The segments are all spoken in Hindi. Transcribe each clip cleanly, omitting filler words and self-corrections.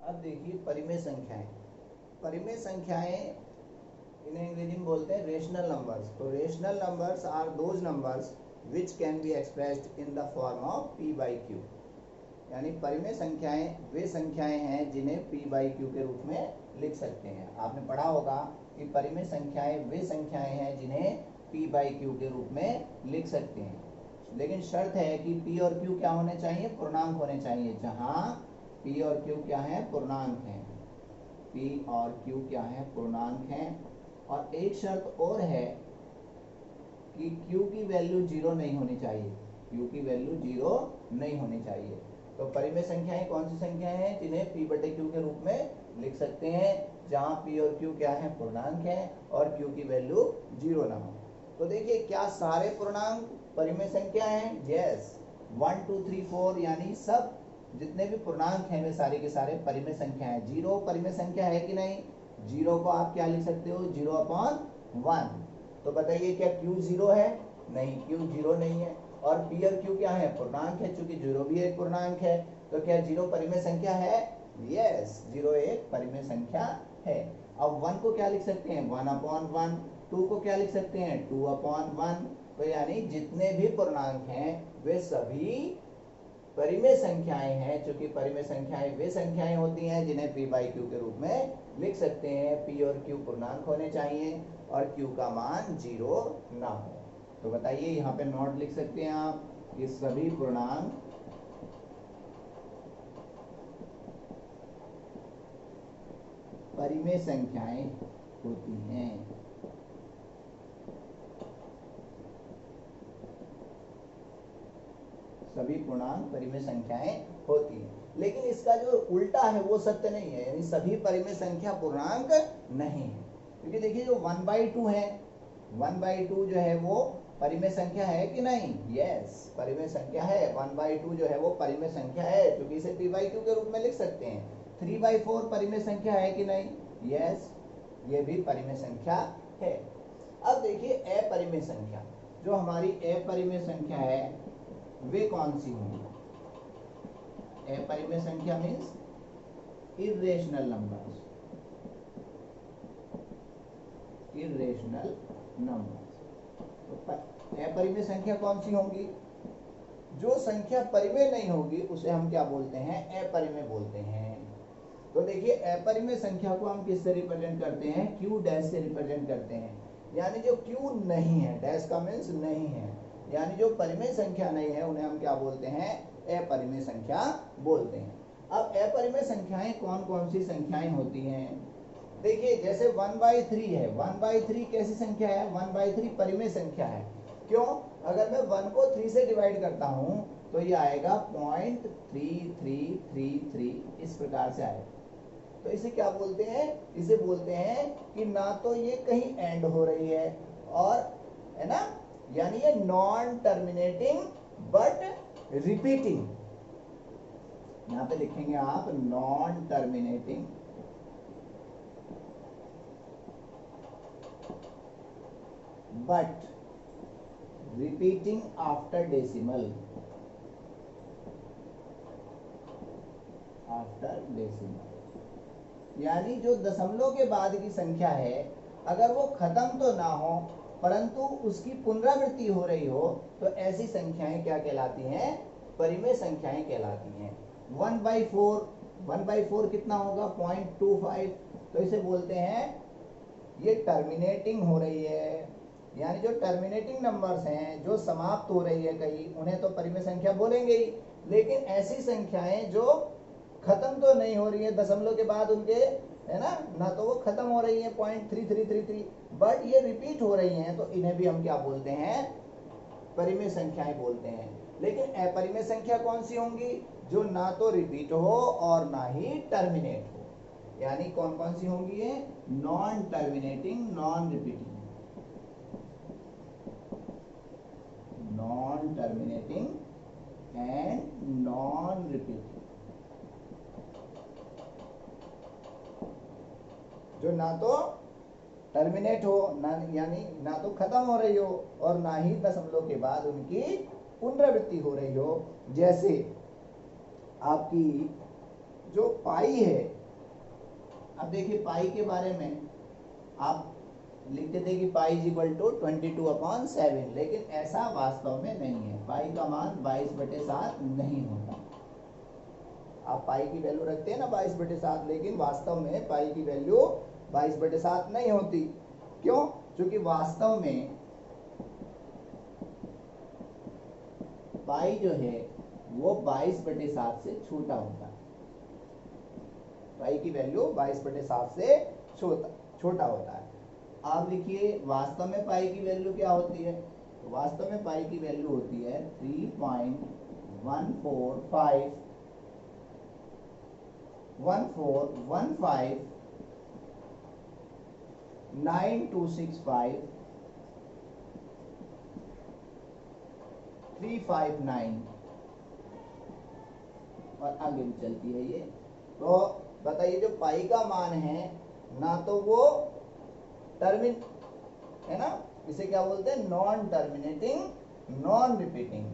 अब देखिए परिमेय संख्याएं। परिमेय संख्याएं इन्हें अंग्रेजी में बोलते हैं रेशनल नंबर्स। तो rational numbers are those numbers which can be expressed in the form of p by q. यानी परिमेय संख्याएं वे संख्याएं हैं जिन्हें p बाई क्यू के रूप में लिख सकते हैं। आपने पढ़ा होगा कि परिमेय संख्याएं वे संख्याएं हैं जिन्हें p बाई क्यू के रूप में लिख सकते हैं, लेकिन शर्त है कि p और q क्या होने चाहिए, पूर्णांक होने चाहिए। जहां p और q क्या है, पूर्णांक हैं। p और q क्या है, पूर्णांक हैं। और एक शर्त और है कि q की वैल्यू जीरो नहीं होनी चाहिए। q की वैल्यू जीरो नहीं होनी चाहिए। तो परिमेय संख्याएं कौन सी संख्याएं हैं जिन्हें p बटे q के रूप में लिख सकते हैं, जहां p और q क्या है, पूर्णांक है और q की वैल्यू जीरो ना हो। तो देखिए, क्या सारे पूर्णांक परिमेय संख्या हैं? यस, 1 2 3 4 यानी सब जितने भी पूर्णांक हैं वे सारे के सारे परिमेय संख्या हैं। जीरो परिमेय संख्या है कि नहीं? जीरो को आप क्या लिख सकते हो, 0/1। तो बताइए क्या q जीरो है? नहीं, q जीरो नहीं है। और p और q क्या है, पूर्णांक है। चूंकि जीरो भी एक पूर्णांक है, तो क्या जीरो परिमेय संख्या है? यस, जीरो एक परिमेय संख्या है। अब 1 को क्या लिख सकते हैं, 1/1। 2 को क्या लिख सकते हैं, 2/1। तो यानी जितने भी पूर्णांक हैं वे सभी परिमेय संख्याएं हैं। चूंकि परिमेय संख्याएं वे संख्याएं होती हैं जिन्हें p बाई क्यू के रूप में लिख सकते हैं। p और q पूर्णांक होने चाहिए और q का मान जीरो ना हो। तो बताइए, यहाँ पे नोट लिख सकते हैं आप, ये सभी पूर्णांक परिमेय संख्याएं होती हैं। सभी पूर्णांक परिमेय संख्याएं होती हैं। लेकिन इसका जो उल्टा है वो सत्य नहीं है, यानी सभी परिमेय संख्या पूर्णांक नहीं है। क्योंकि देखिए, जो 1/2 है, 1/2 जो है वो परिमेय संख्या है कि नहीं? यस, परिमेय संख्या है। 1/2 जो है वो परिमेय संख्या है, क्योंकि इसे p बाई क्यू के रूप में लिख सकते हैं। 3/4 परिमेय संख्या है कि नहीं? यस, ये भी परिमेय संख्या है। अब देखिए, अपरिमेय संख्या, जो हमारी अपरिमेय संख्या है वे कौन सी होंगी? अपरिमेय संख्या means irrational numbers. Irrational numbers. तो अपरिमेय संख्या कौन सी होंगी? जो संख्या परिमेय नहीं होगी उसे हम क्या बोलते हैं, अपरिमेय बोलते हैं। तो देखिए, अपरिमेय संख्या को हम किससे रिप्रेजेंट करते हैं, q डैश से रिप्रेजेंट करते हैं। यानी जो q नहीं है, डैश का मीन्स नहीं है, यानी जो परिमेय संख्या नहीं है उन्हें हम क्या बोलते हैं, अपरिमेय संख्या बोलते हैं। अब अपरिमेय संख्याएं कौन कौन सी संख्याएं होती हैं? देखिए, जैसे 1/3 है, 1/3 कैसी संख्या है, 1/3 परिमेय संख्या है। क्यों? अगर मैं 1 को 3 से डिवाइड करता हूं तो ये आएगा 0.3333, इस प्रकार से आएगा। तो इसे क्या बोलते हैं, इसे बोलते हैं कि ना तो ये कहीं एंड हो रही है, और है ना, यानी ये नॉन टर्मिनेटिंग बट रिपीटिंग। यहां पे लिखेंगे आप non terminating but repeating after decimal. After decimal यानी जो दशमलव के बाद की संख्या है, अगर वो खत्म तो ना हो परंतु उसकी पुनरावृत्ति हो रही हो, तो ऐसी संख्याएं क्या कहलाती हैं, परिमेय संख्याएं कहलाती हैं। 1/4 कितना होगा, 0.25। तो इसे बोलते हैं, ये टर्मिनेटिंग हो रही है। यानी जो टर्मिनेटिंग नंबर्स हैं, जो समाप्त हो रही है कहीं, उन्हें तो परिमेय संख्या बोलेंगे ही। लेकिन ऐसी संख्याएं जो खत्म तो नहीं हो रही है दशमलव के बाद उनके, है ना तो वो खत्म हो रही है 0.3333, बट ये रिपीट हो रही हैं, तो इन्हें भी हम क्या बोलते हैं, परिमेय संख्याएं बोलते हैं। लेकिन अपरिमेय संख्या कौन सी होंगी, जो ना तो रिपीट हो और ना ही टर्मिनेट हो। यानी कौन कौन सी होंगी ये, non terminating, non repeating. Non terminating and non repeating, जो ना तो टर्मिनेट हो, ना यानी ना तो खत्म हो रही हो और ना ही दशमलव के बाद उनकी पुनरावृत्ति हो रही हो। जैसे आपकी जो पाई है, अब देखिए पाई के बारे में आप लिखते थे कि पाई इज इक्वल टू 22/7, लेकिन ऐसा वास्तव में नहीं है। पाई का मान 22/7 नहीं होता। आप पाई की वैल्यू रखते हैं ना 22/7, लेकिन वास्तव में पाई की वैल्यू 22/7 नहीं होती। क्यों? क्योंकि वास्तव में पाई जो है वो 22/7 से छोटा होता है। पाई की वैल्यू 22/7 से छोटा होता है। आप लिखिए वास्तव में पाई की वैल्यू क्या होती है? तो वास्तव में पाई की वैल्यू होती है 3.14159265 और आगे भी चलती है ये। तो बताइए जो पाई का मान है ना तो वो टर्मिन है ना, इसे क्या बोलते हैं? Non terminating non repeating.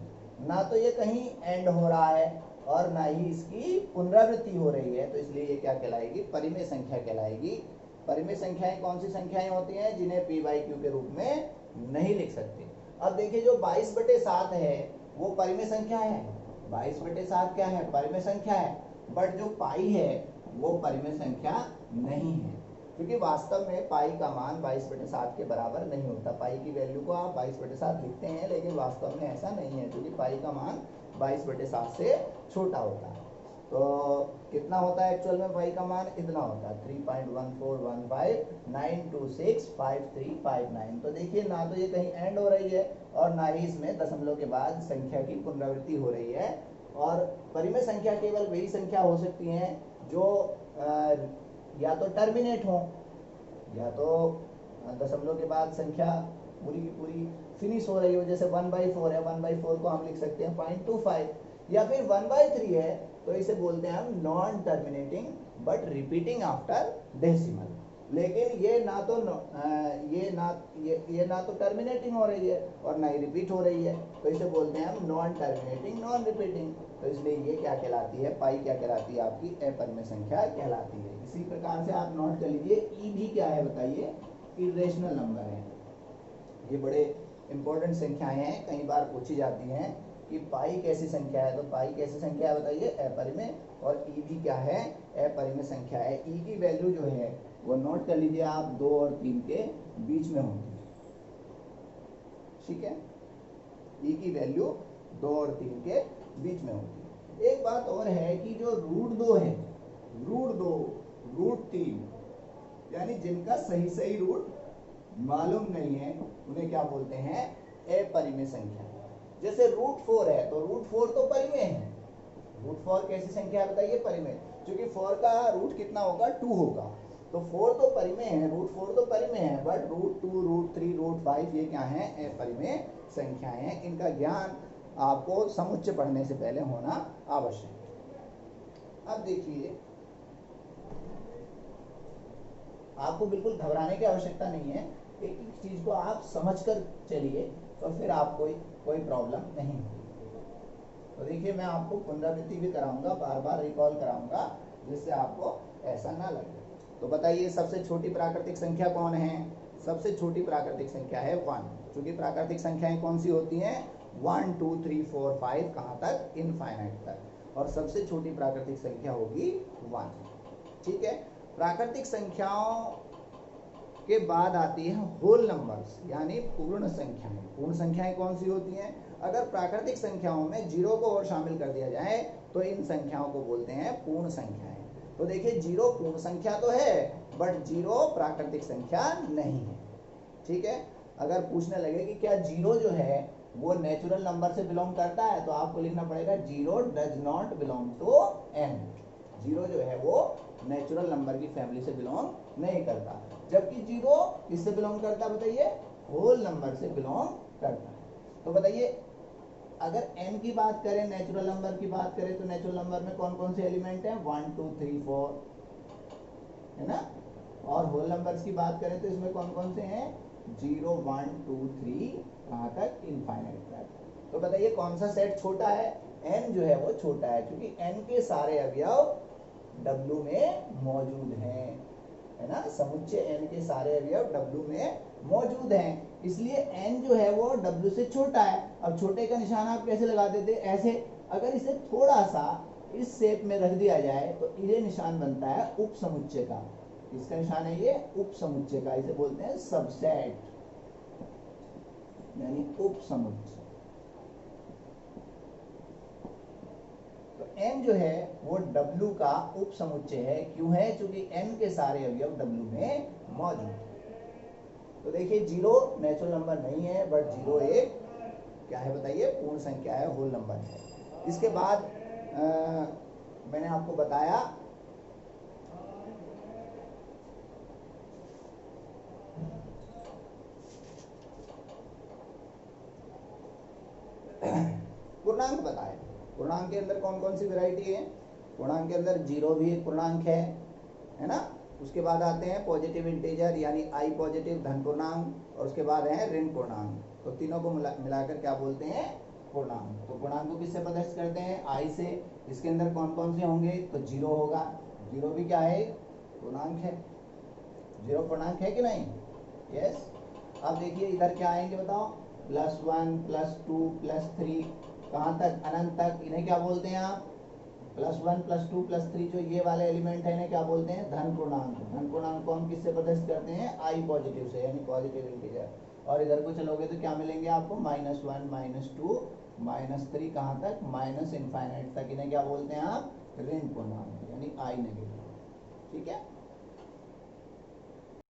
ना तो ये कहीं एंड हो रहा है और ना ही इसकी पुनरावृत्ति हो रही है, तो इसलिए ये क्या कहलाएगी? परिमेय संख्या कहलाएगी। परिमेय संख्याएं कौन सी संख्याएं होती हैं? जिन्हें p बाई क्यू के रूप में नहीं लिख सकते। अब देखिए जो 22/7 है वो परिमेय संख्या है। 22/7 क्या है? परिमेय संख्या है। बट जो पाई है वो परिमेय संख्या नहीं है, क्योंकि वास्तव में पाई का मान 22/7 के बराबर नहीं होता। पाई की वैल्यू को आप 22/7 लिखते हैं, लेकिन वास्तव में ऐसा नहीं है, क्योंकि पाई का मान 22/7 से छोटा होता है। तो कितना होता है एक्चुअल में पाई का मान? इतना होता है 3.141592653559। तो देखिए ना तो ये कहीं एंड हो रही है और ना ही इसमें दशमलव के बाद संख्या की पुनरावृत्ति हो रही है। और परिमेय संख्या केवल वही संख्या हो सकती है जो या तो टर्मिनेट हो, या तो दशमलव के बाद संख्या पूरी की पूरी फिनिश हो रही हो। जैसे 1/4 है, 1/4 को हम लिख सकते हैं 0.25, या फिर 1/3 है तो इसे बोलते हैं हम non terminating but repeating after decimal. लेकिन ये ना तो ये ना तो टर्मिनेटिंग हो रही है और ना ही रिपीट हो रही है, तो इसे बोलते हैं हम नॉन टर्मिनेटिंग नॉन रिपीटिंग। तो इसलिए ये क्या कहलाती है? पाई क्या कहलाती है? आपकी अपरिमेय संख्या कहलाती है। इसी प्रकार से आप नोट कर लीजिए ई भी क्या है बताइए? इरेशनल नंबर है। ये बड़े इंपॉर्टेंट संख्याएं हैं, कई बार पूछी जाती हैं कि पाई कैसी संख्या है? तो पाई कैसी संख्या है बताइए? अपरिमेय। और ई भी क्या है? अपरिमेय संख्या है। ई की वैल्यू जो है वो नोट कर लीजिए आप 2 और 3 के बीच में होगी। ठीक है, ई की वैल्यू 2 और 3 के बीच में होगी। एक बात और है कि जो √2 है, √2, √3, यानी जिनका सही रूट मालूम नहीं है उन्हें क्या बोलते हैं? अपरिमेय संख्या। जैसे √4 है तो √4 तो परिमेय है। √4 कैसी संख्या है बताइए? परिमेय। क्योंकि 4 का रूट कितना होगा? 2 होगा। तो 4 तो परिमेय है, √4 तो परिमेय है, बट √2, √3, √5 ये क्या है? अपरिमेय संख्याएं हैं। इनका ज्ञान आपको समुच्चय पढ़ने से पहले होना आवश्यक है। अब देखिए, आपको बिल्कुल घबराने की आवश्यकता नहीं है। एक एक चीज को आप समझकर चलिए तो फिर आपको कोई प्रॉब्लम नहीं होगी। तो देखिए मैं आपको पुनरावृत्ति भी कराऊंगा, बार बार रिकॉल कराऊंगा, जिससे आपको ऐसा ना लगे। तो बताइए सबसे छोटी प्राकृतिक संख्या कौन है? सबसे छोटी प्राकृतिक संख्या है 1। क्योंकि प्राकृतिक संख्याएं कौन सी होती हैं? 1 2 3 4 5 कहाँ तक? इनफाइनाइट तक। और सबसे छोटी प्राकृतिक संख्या होगी 1। ठीक है। प्राकृतिक संख्याओं के बाद आती है होल नंबर्स, यानी पूर्ण संख्याएं। पूर्ण संख्याएं कौन सी होती हैं? अगर प्राकृतिक संख्याओं में 0 को और शामिल कर दिया जाए तो इन संख्याओं को बोलते हैं पूर्ण संख्याएं। तो देखिए 0 पूर्ण संख्या तो है, बट 0 प्राकृतिक संख्या नहीं है। ठीक है। अगर पूछने लगे कि क्या 0 जो है वो नेचुरल नंबर से बिलोंग करता है, तो आपको लिखना पड़ेगा 0 does not belong to n। 0 जो है वो नेचुरल नंबर की फैमिली से बिलोंग नहीं करता, जबकि 0 किससे बिलोंग करता है बताइए? होल नंबर से बिलोंग करता है। तो बताइए अगर n की बात करें, नेचुरल नंबर की बात करें, तो नेचुरल नंबर में कौन कौन से एलिमेंट हैं? 1 2 3 4 है ना। और होल नंबर्स की बात करें तो इसमें कौन कौन से हैं? 0 1 2 3 कहाँ तक? इनफाइनाइट तक। तो बताइए कौन सा सेट छोटा है? n जो है वो छोटा है, क्योंकि n के सारे अवयव W में मौजूद हैं, है ना। समुच्चय n के सारे अवयव W में मौजूद हैं, इसलिए n जो है वो W से छोटा है। अब छोटे का निशान आप कैसे लगाते थे, ऐसे। अगर इसे थोड़ा सा इस शेप में रख दिया जाए तो ये निशान बनता है उप समुच्चय का। इसका निशान है ये उप समुच्चय का, इसे बोलते हैं सबसेट, यानी उप समुच्चय। तो n जो है वो W का उप समुच्चय है। क्यों है? क्योंकि n के सारे अवयव W में मौजूद हैं। तो देखिए 0 नेचुरल नंबर नहीं है, बट 0 एक क्या है बताइए, पूर्ण संख्या है, होल नंबर है। इसके बाद मैंने आपको बताया पूर्णांक बताए। पूर्णांक के अंदर कौन कौन सी वैरायटी है? पूर्णांक के अंदर 0 भी एक पूर्णांक है ना। उसके बाद आते हैं पॉजिटिव इंटीजर यानी आई पॉजिटिव धन पूर्णांक, और उसके बाद है ऋण पूर्णांक। तो तीनों को मिलाकर क्या बोलते हैं? पूर्णांक। तो पूर्णांक को किससे प्रदर्शित करते हैं? आई से। इसके अंदर कौन कौन से होंगे? तो 0 होगा, 0 भी क्या है? पूर्णांक है। 0 पूर्णांक है कि नहीं? यस। अब देखिए इधर क्या आएंगे बताओ, +1 +2 +3, कहाँ तक? अनंत तक। इन्हें क्या बोलते हैं आप? +1 +2 +3 जो ये वाले एलिमेंट है इन्हें क्या बोलते हैं? धन पूर्णांक। धन पूर्णांक को हम किससे प्रदर्शित करते हैं? आई पॉजिटिव से, यानी पॉजिटिव इंटीजर। और इधर को चलोगे तो क्या मिलेंगे आपको? -1 -2 -3, कहाँ तक? माइनस इनफाइनाइट तक। इन्हें क्या बोलते हैं आप? ऋण पूर्णांक, यानी आई नेगेटिव। ठीक है।